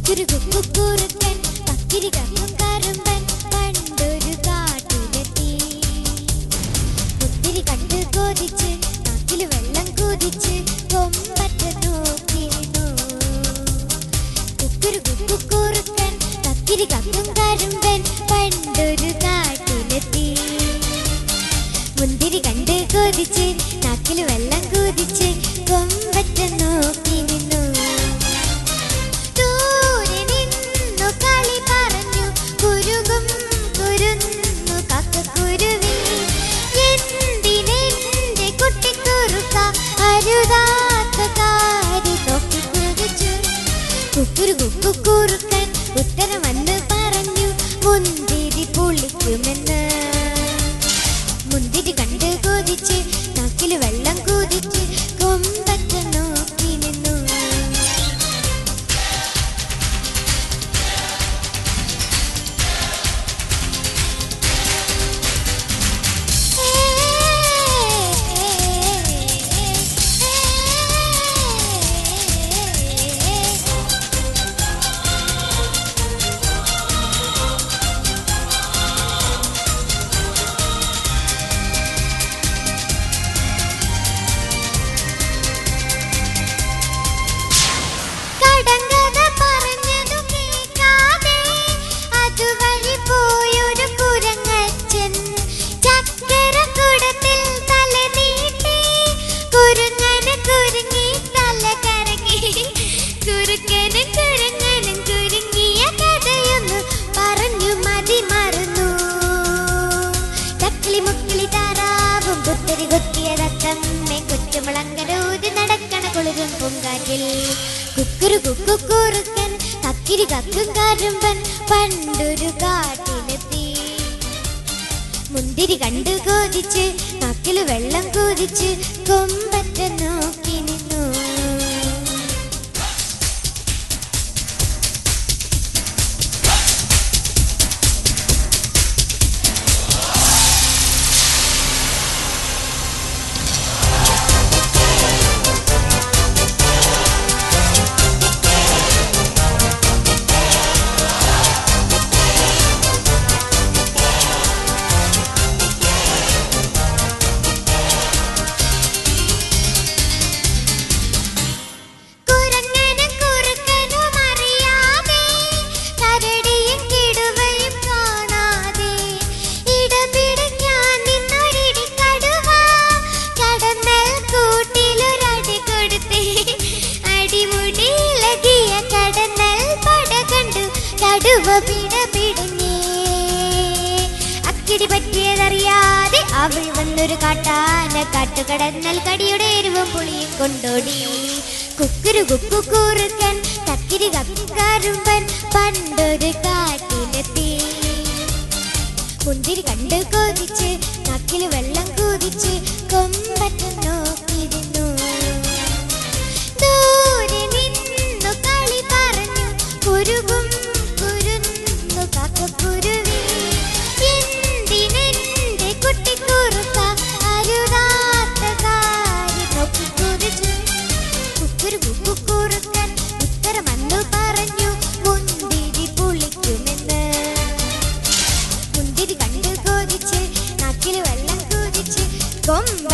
കുക്കുരുകുക്കുറുക്കൻ കക്കിരി കക്കും കറുമ്പൻ പണ്ടൊരു കാട്ടിലെത്തി. ഒത്തിരി കണ്ട് കൊതിച്ച് നാക്കില് വെള്ളം കുതിച്ച് കൊമ്പറ്റ നോക്കി നിന്നു. കുക്കുരുകുക്കുറുക്കൻ കക്കിരി കക്കും കറുമ്പൻ പണ്ടൊരു കാട്ടിലെത്തി. മുന്തിരി കണ്ട് കൊതിച്ച് നാക്കില് വെള്ളം കുതിച്ച് കൊമ്പറ്റ നോക്കി നിന്നു. ദൂരെ നിന്നു കളി പറഞ്ഞു കുരുകും കുരുന്നു കാക്കക്കുരുവി. എന്തിനെന്റെ കുട്ടിക്കുറുക്ക അരുതാത്ത കാരി നോക്കി കുതിച്ചു. കുക്കുരുകുക്കുറുക്കൻ ഉത്തരം വന്ന് പറഞ്ഞു മുന്തിരി പുളിക്കുമെന്ന്. മുന്തിരി കണ്ട് കൊതിച്ച് നാക്കില് വെള്ളം കുതിച്ച് കൊമ്പറ്റ നോക്കി നിന്നു. കുക്കുരുകുക്കുറുക്കൻ കക്കിരി കക്കും കറുമ്പൻ പണ്ടൊരു കാട്ടിലെത്തി. മുന്തിരി കണ്ട് കൊതിച്ച് നാക്കില് വെള്ളം കുതിച്ച് കൊമ്പറ്റ നോക്കി നിന്നു. അക്കിടി പറ്റിയതറിയാതെ അവൾ വന്നൊരു കാട്ടാന കാട്ടുകടന്നൽ കടിയുടെ എരിവും പുളിയും കൊണ്ടോടി. കുക്കുരുകുക്കുറുക്കൻ കക്കിരി കക്കും കറുമ്പൻ പണ്ടൊരു കാട്ടിലെത്തി. മുന്തിരി കണ്ട് കൊതിച്ച് നാക്കില് വെള്ളം കുതിച്ച് കൊമ്പറ്റ നോക്കി നിന്നു. ദൂരെ നിന്നു കളി പറഞ്ഞു കുരുകും കുരുന്നു കാക്കക്കുരുവി. എന്തിനെന്റെ കുട്ടിക്കുറുക്ക അരുതാത്ത കാരി നോക്കി കുതിച്ചു. കുക്കുരുകുക്കുറുക്കൻ ഉത്തരം വന്നു പറഞ്ഞു മുന്തിരി പുളിക്കുമെന്ന്. മുന്തിരി കണ്ട് കൊതിച്ച് നാക്കില് വെള്ളം കുതിച്ച് കൊമ്പ